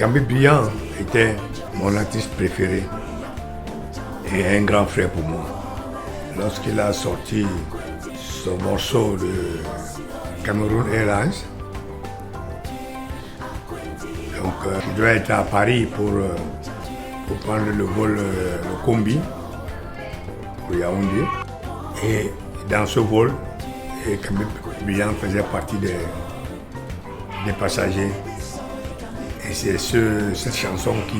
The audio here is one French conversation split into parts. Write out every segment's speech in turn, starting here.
Camille Brillant était mon artiste préféré et un grand frère pour moi. Lorsqu'il a sorti son morceau de Cameroun Airlines, donc je devais être à Paris pour prendre le vol, le combi pour Yaoundé. Et dans ce vol, Camille Brillant faisait partie des passagers. Et c'est cette chanson qui,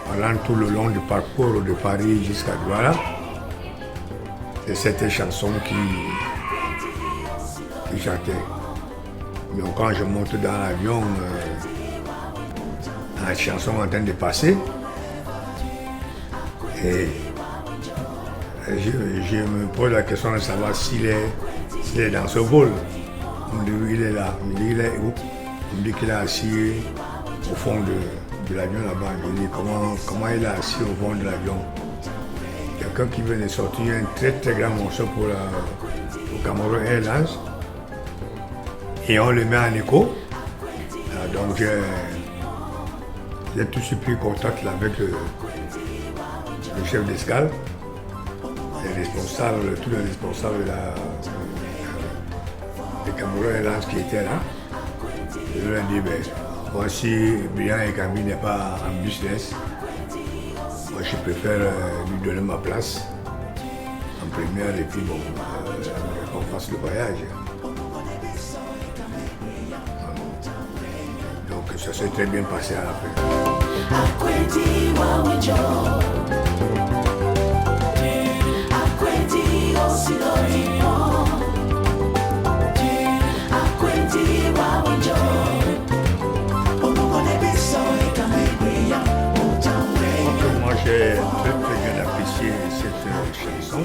pendant tout le long du parcours de Paris jusqu'à Douala, c'est cette chanson qui chantait. Donc quand je monte dans l'avion, la chanson est en train de passer, et je me pose la question de savoir s'il est dans ce vol. On me dit il est là, on me dit il est où? On me dit qu'il est assis au fond de l'avion là-bas. Je me dis comment il est assis au fond de l'avion. Quelqu'un qui vient de sortir un très très grand morceau pour Cameroun Airlines. Et on le met en écho. Donc j'ai tout de suite pris contact là, avec le chef d'escale, tous les responsables de Cameroun Airlines qui étaient là. Je leur ai dit, voici Brillant et Camille n'est pas en business. Moi je préfère lui donner ma place en première et puis qu'on fasse le voyage. Donc ça s'est très bien passé à la fin. Moi j'ai très très bien apprécié cette chanson.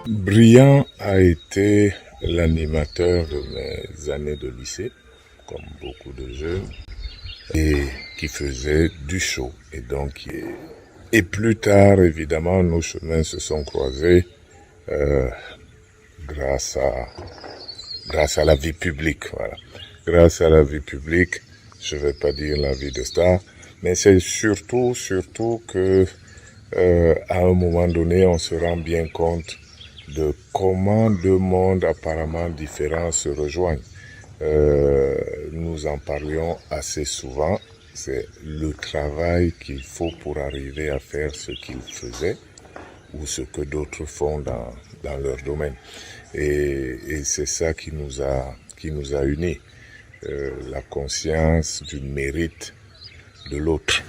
Brillant a été l'animateur de mes années de lycée, comme beaucoup de jeunes, et qui faisait du show. Et plus tard, évidemment, nos chemins se sont croisés grâce à la vie publique. Voilà. Grâce à la vie publique, je vais pas dire la vie de star, mais c'est surtout que à un moment donné, on se rend bien compte de comment deux mondes apparemment différents se rejoignent. Nous en parlions assez souvent. C'est le travail qu'il faut pour arriver à faire ce qu'il faisait ou ce que d'autres font dans leur domaine. Et c'est ça qui nous a unis. La conscience du mérite de l'autre.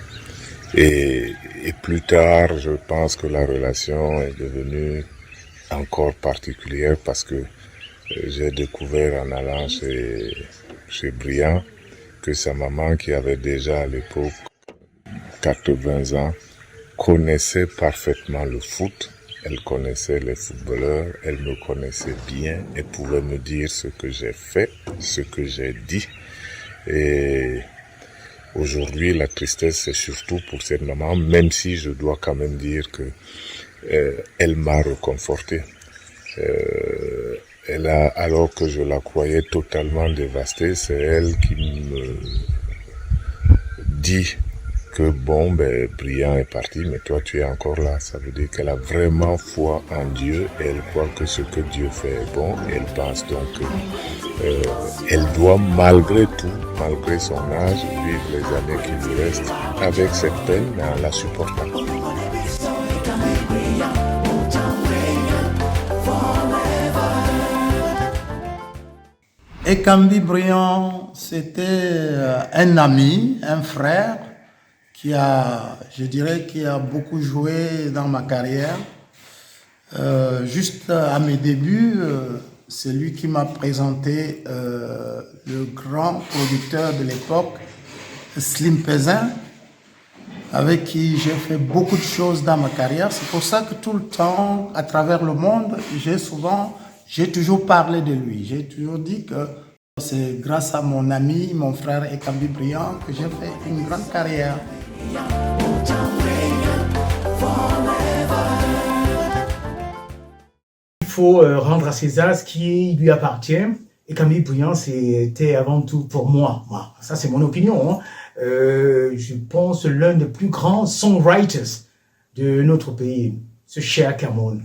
Et plus tard, je pense que la relation est devenue encore particulière parce que j'ai découvert en allant chez Brillant que sa maman, qui avait déjà à l'époque 80 ans, connaissait parfaitement le foot. Elle connaissait les footballeurs, elle me connaissait bien et pouvait me dire ce que j'ai fait, ce que j'ai dit. Et aujourd'hui, la tristesse, c'est surtout pour cette maman, même si je dois quand même dire que elle m'a réconforté. Alors que je la croyais totalement dévastée, c'est elle qui me dit que Brillant est parti, mais toi tu es encore là. Ça veut dire qu'elle a vraiment foi en Dieu et elle croit que ce que Dieu fait est bon. Et elle pense donc qu'elle doit malgré tout, malgré son âge, vivre les années qui lui restent avec cette peine, mais en la supportant. Et Camille Brillant, c'était un ami, un frère qui a beaucoup joué dans ma carrière. Juste à mes débuts, c'est lui qui m'a présenté le grand producteur de l'époque, Slim Pesin, avec qui j'ai fait beaucoup de choses dans ma carrière. C'est pour ça que tout le temps, à travers le monde, j'ai toujours parlé de lui. J'ai toujours dit que C'est grâce à mon ami, mon frère Ekambi Brillant, que j'ai fait une grande carrière. Il faut rendre à César ce qui lui appartient. Et Camille Brillant, c'était avant tout pour moi. Ça, c'est mon opinion. Je pense l'un des plus grands songwriters de notre pays, ce cher Cameroun.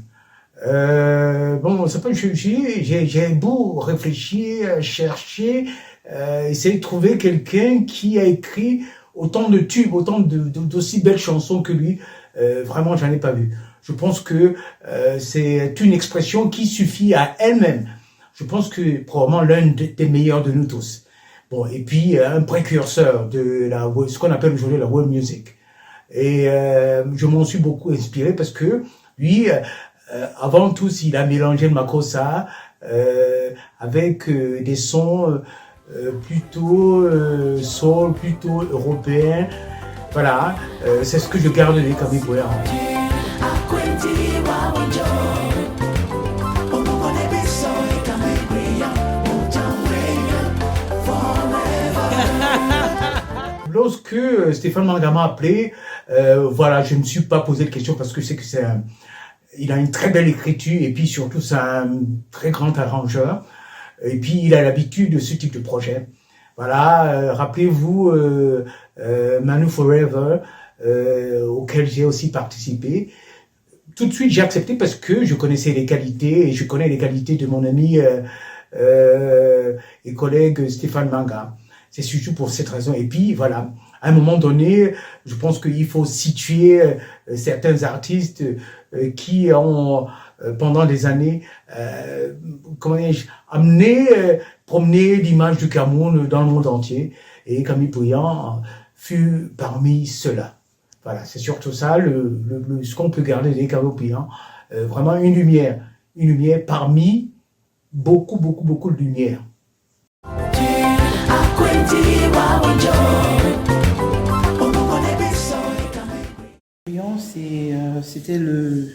Bon, c'est pas juger, j'ai beau réfléchir, chercher, essayer de trouver quelqu'un qui a écrit autant de tubes, autant d'aussi belles chansons que lui. Vraiment, j'en ai pas vu. Je pense que c'est une expression qui suffit à elle-même. Je pense que probablement l'un des meilleurs de nous tous. Bon, et puis un précurseur de ce qu'on appelle aujourd'hui la world music. Et je m'en suis beaucoup inspiré parce que lui, avant tout, il a mélangé le makossa avec des sons plutôt soul, plutôt européens. Voilà, c'est ce que je garde des Camille Brillant. Lorsque Stéphane Manga m'a appelé, voilà, je ne me suis pas posé de questions parce que il a une très belle écriture et puis surtout c'est un très grand arrangeur et puis il a l'habitude de ce type de projet. Voilà, rappelez-vous Manu Forever auquel j'ai aussi participé. Tout de suite j'ai accepté parce que je connaissais les qualités et je connais les qualités de mon ami et collègue Stéphane Manga. C'est surtout pour cette raison. Et puis, voilà, à un moment donné, je pense qu'il faut situer certains artistes qui ont, pendant des années, promené l'image du Cameroun dans le monde entier. Et Camille Brillant fut parmi ceux-là. Voilà, c'est surtout ça, ce qu'on peut garder des Camille Brillant. Vraiment une lumière parmi beaucoup de lumière. C'était le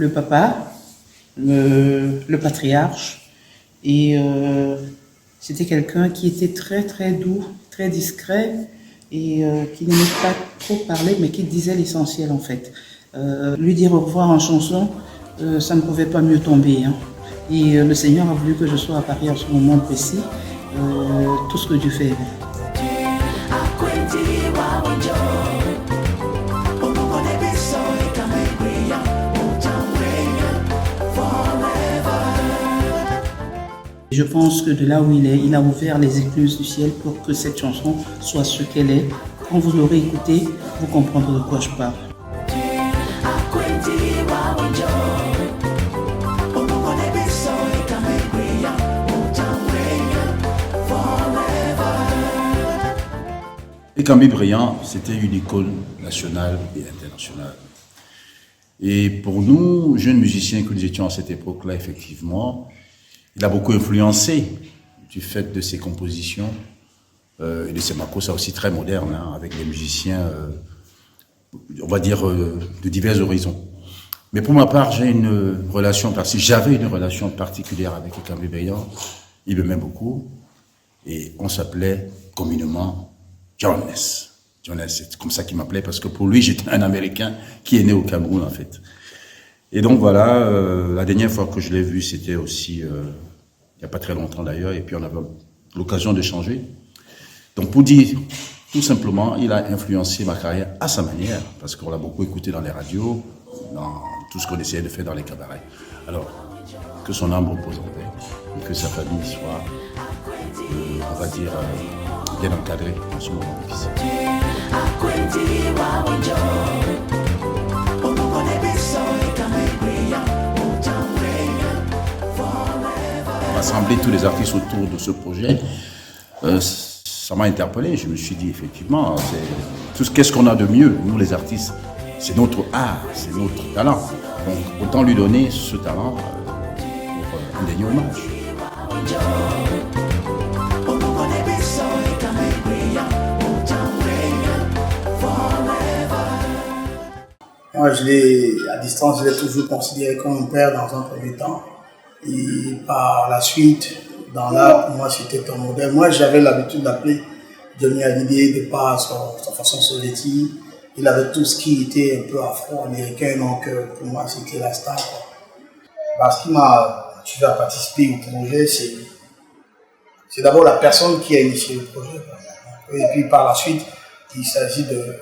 papa, le patriarche, et c'était quelqu'un qui était très très doux, très discret, et qui n'aimait pas trop parler, mais qui disait l'essentiel en fait. Lui dire au revoir en chanson, ça ne pouvait pas mieux tomber. Hein. Et le Seigneur a voulu que je sois à Paris à ce moment précis. Tout ce que Dieu fait. Je pense que de là où il est, il a ouvert les écluses du ciel pour que cette chanson soit ce qu'elle est. Quand vous l'aurez écoutée, vous comprendrez de quoi je parle. Ekambi Brillant, c'était une icône nationale et internationale. Et pour nous, jeunes musiciens que nous étions à cette époque-là, effectivement, il a beaucoup influencé du fait de ses compositions et de ses makossa aussi très modernes, hein, avec des musiciens, on va dire, de divers horizons. Mais pour ma part, j'avais une relation particulière avec Ekambi Brillant. Il m'aimait beaucoup et on s'appelait communément Jones, c'est comme ça qu'il m'appelait parce que pour lui, j'étais un Américain qui est né au Cameroun en fait. Et donc voilà, la dernière fois que je l'ai vu, c'était aussi il n'y a pas très longtemps d'ailleurs, et puis on avait l'occasion d'échanger. Donc pour dire, tout simplement, il a influencé ma carrière à sa manière, parce qu'on l'a beaucoup écouté dans les radios, dans tout ce qu'on essayait de faire dans les cabarets. Alors, que son âme repose en paix, et que sa famille soit, on va dire, bien encadré dans ce moment difficile. Rassembler tous les artistes autour de ce projet, ça m'a interpellé. Je me suis dit, effectivement, qu'est-ce qu'on a de mieux, nous les artistes? C'est notre art, c'est notre talent. Donc, autant lui donner ce talent pour un dernier hommage. Moi, à distance, je l'ai toujours considéré comme mon père dans un premier temps. Et par la suite, dans l'art, pour moi, c'était un modèle. Moi, j'avais l'habitude d'appeler Johnny Hallyday de par sa façon de se vêtir. Il avait tout ce qui était un peu afro-américain, donc pour moi, c'était la star, quoi. Ce qui m'a motivé à participer au projet, c'est d'abord la personne qui a initié le projet, quoi. Et puis par la suite, il s'agit de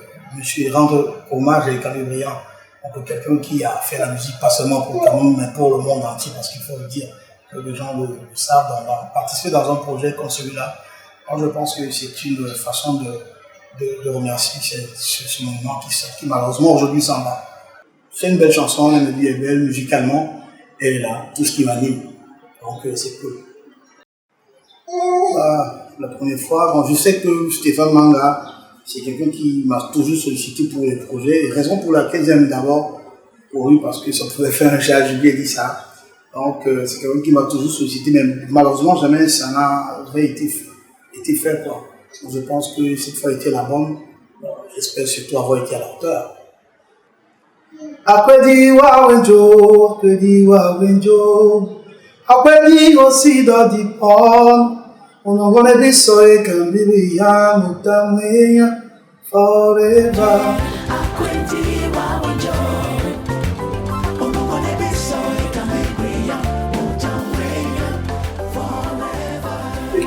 rendre hommage à Camille Briand, donc quelqu'un qui a fait la musique pas seulement pour le Cameroun, mais pour le monde entier, parce qu'il faut le dire, que les gens le savent, participer dans un projet comme celui-là. Moi, je pense que c'est une façon de remercier ce monument qui malheureusement aujourd'hui s'en va. C'est une belle chanson, la mélodie est belle, musicalement, elle est là, tout ce qui m'anime. Donc c'est cool. La première fois, bon, je sais que Stéphane Manga, c'est quelqu'un qui m'a toujours sollicité pour les projets, et raison pour laquelle j'aime d'abord pour lui, parce que ça pouvait faire un charge, je lui ai dit ça. Donc c'est quelqu'un qui m'a toujours sollicité, mais malheureusement jamais ça n'avait été fait, quoi. Je pense que cette fois était la bonne. J'espère surtout avoir été à la hauteur. Après dit Wawenjo, après dit Wawenjo, après dit aussi dans dit Paul, on en connaît des soleils comme Bibiya, Moutamouya, forever.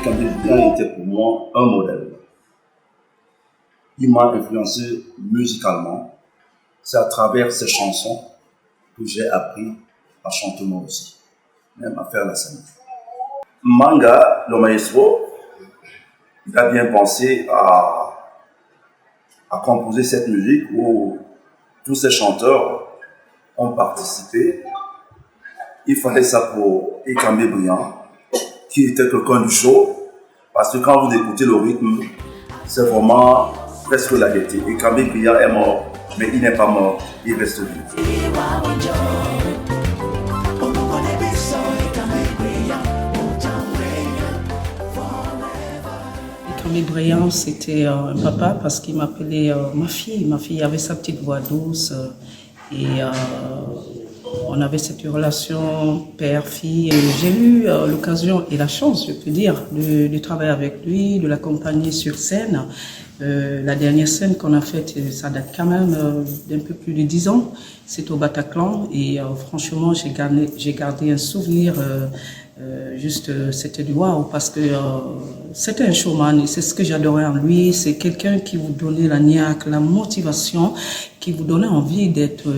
Camille Briand était pour moi un modèle. Il m'a influencé musicalement. C'est à travers ses chansons que j'ai appris à chanter moi aussi, même à faire la scène. Manga, le maestro, il a bien pensé à composer cette musique où tous ces chanteurs ont participé. Il fallait ça pour Camille Briand, qui était quelqu'un du show, parce que quand vous écoutez le rythme, c'est vraiment presque la gaieté. Et Camille Briand est mort, mais il n'est pas mort, il reste vivant. Camille Briand, c'était un papa parce qu'il m'appelait ma fille. Ma fille avait sa petite voix douce et on avait cette relation père-fille. J'ai eu l'occasion et la chance, je peux dire, de travailler avec lui, de l'accompagner sur scène. La dernière scène qu'on a faite, ça date quand même d'un peu plus de 10 ans. C'est au Bataclan et franchement, j'ai gardé un souvenir. C'était du waouh parce que c'était un showman et c'est ce que j'adorais en lui. C'est quelqu'un qui vous donnait la niaque, la motivation, qui vous donnait envie d'être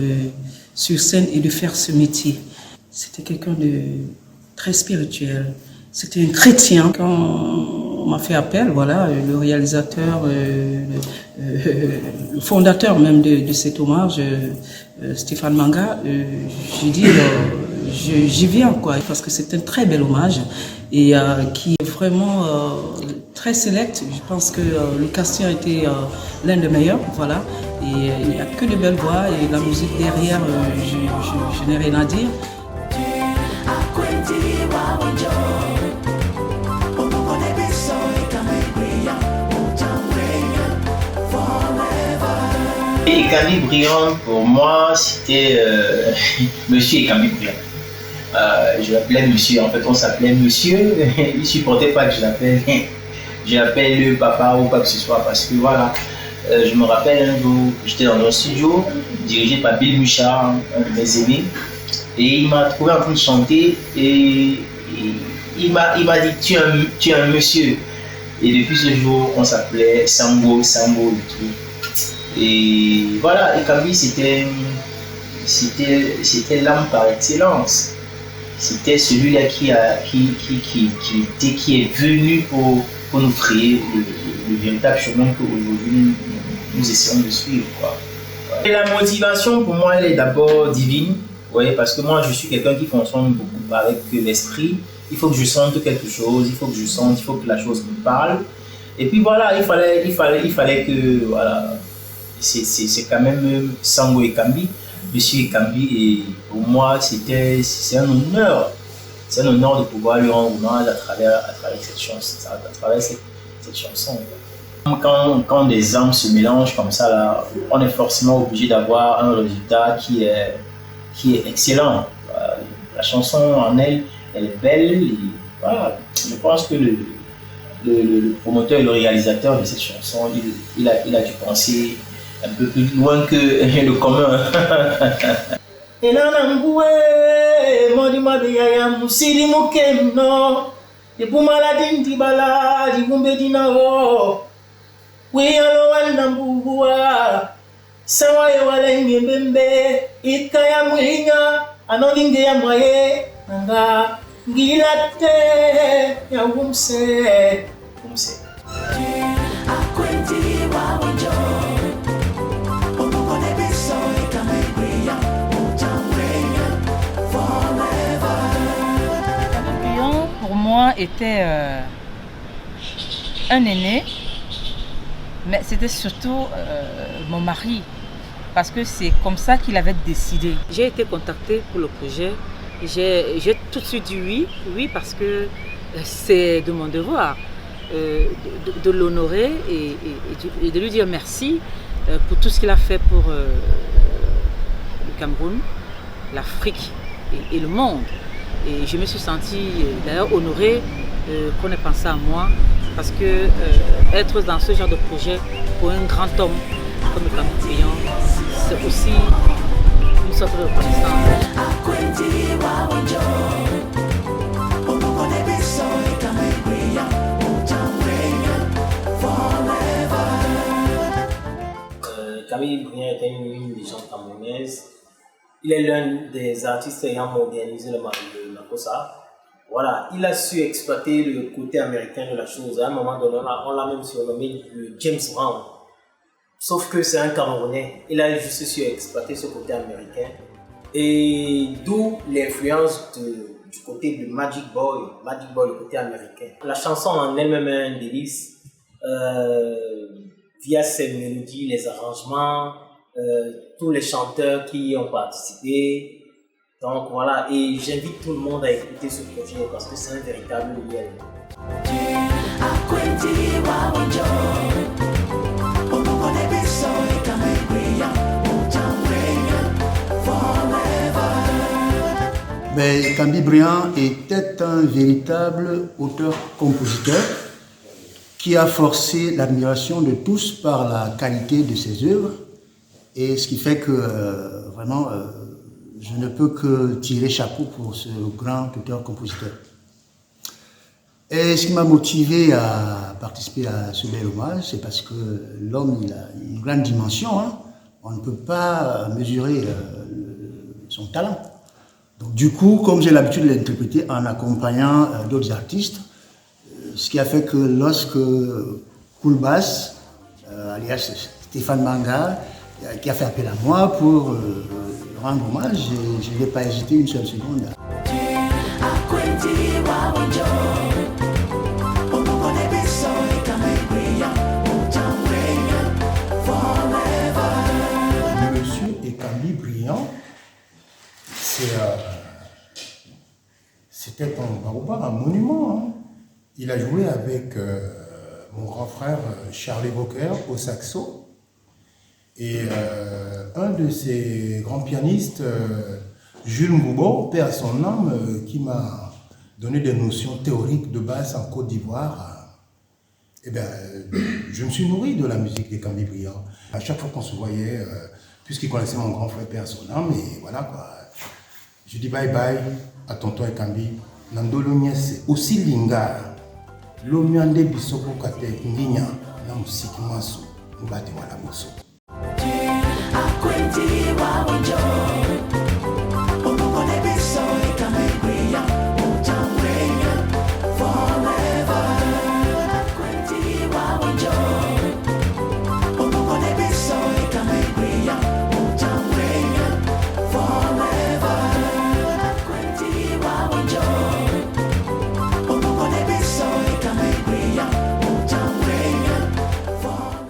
sur scène et de faire ce métier. C'était quelqu'un de très spirituel. C'était un chrétien. Quand on m'a fait appel, voilà, le réalisateur, le fondateur même de cet hommage, Stéphane Manga, j'ai dit j'y viens, quoi, parce que c'est un très bel hommage et qui est vraiment très select. Je pense que le casting a été l'un des meilleurs, voilà. Et il n'y a que de belles voix et la musique derrière, je n'ai rien à dire. Et Camille Briand, pour moi, c'était Monsieur Camille Briand. Je l'appelais Monsieur, en fait on s'appelait Monsieur, il ne supportait pas que je l'appelle le papa ou quoi que ce soit parce que voilà, je me rappelle un jour, j'étais dans un studio dirigé par Bill Muchard, un de mes amis, et il m'a trouvé en train de chanter et il m'a dit tu es un monsieur. Et depuis ce jour, on s'appelait Sambo et tout. Et voilà, et Camille c'était l'âme par excellence. C'était celui-là qui est venu pour nous créer le véritable chemin qu'aujourd'hui nous essayons de suivre, quoi. Et la motivation pour moi elle est d'abord divine, ouais, parce que moi je suis quelqu'un qui fonctionne beaucoup avec l'esprit. Il faut que je sente quelque chose, il faut que la chose me parle. Et puis voilà, il fallait que voilà, c'est quand même Sango Ekambi, Monsieur Ekambi, et pour moi c'est un honneur. C'est un honneur de pouvoir lui rendre hommage à travers cette chanson. Quand des âmes se mélangent comme ça, là, on est forcément obligé d'avoir un résultat qui est excellent. La chanson en elle est belle. Et voilà. je pense que le promoteur et le réalisateur de cette chanson, il a dû penser un peu plus loin que le commun. Pour moi était un aîné, mais c'était surtout mon mari, parce que c'est comme ça qu'il avait décidé. J'ai été contactée pour le projet, j'ai tout de suite dit oui parce que c'est de mon devoir de l'honorer et de lui dire merci pour tout ce qu'il a fait pour le Cameroun, l'Afrique et le monde. Et je me suis sentie d'ailleurs honorée qu'on ait pensé à moi, parce que être dans ce genre de projet pour un grand homme comme le Cameroun, c'est aussi une sorte de reconnaissance. Camille Briand était une légende camerounaise. Il est l'un des artistes ayant modernisé le Makossa. Voilà, il a su exploiter le côté américain de la chose. À un moment donné, on l'a même surnommé le James Brown. Sauf que c'est un Camerounais. Il a juste su exploiter ce côté américain. Et d'où l'influence du côté de Magic Boy, le côté américain. La chanson en elle-même est un délice. Via ses mélodies, les arrangements, tous les chanteurs qui y ont participé. Donc voilà, et j'invite tout le monde à écouter ce projet parce que c'est un véritable miel. Mais Kambi Briand était un véritable auteur-compositeur qui a forcé l'admiration de tous par la qualité de ses œuvres, et ce qui fait que vraiment je ne peux que tirer chapeau pour ce grand auteur-compositeur. Et ce qui m'a motivé à participer à ce bel hommage, c'est parce que l'homme, il a une grande dimension, hein. On ne peut pas mesurer son talent. Donc du coup, comme j'ai l'habitude de l'interpréter en accompagnant d'autres artistes, ce qui a fait que lorsque Koulbas, alias Stéphane Manga, qui a fait appel à moi pour rendre hommage, je n'ai pas hésité une seule seconde. Monsieur Kambi Briand, c'était un monument. Hein. Il a joué avec mon grand frère Charlie Bocquer au saxo. Et un de ses grands pianistes, Jules Ngoubo, paix à son âme, qui m'a donné des notions théoriques de basse en Côte d'Ivoire. Eh bien, je me suis nourri de la musique des Kambi Briand. À chaque fois qu'on se voyait, puisqu'il connaissait mon grand frère, paix à son âme, et voilà quoi. Je dis bye bye à tonton Kambi. Nandolo Nyese, aussi linga. Lomiande bisoko kate nginya na musiki maso. Mbate wala moso.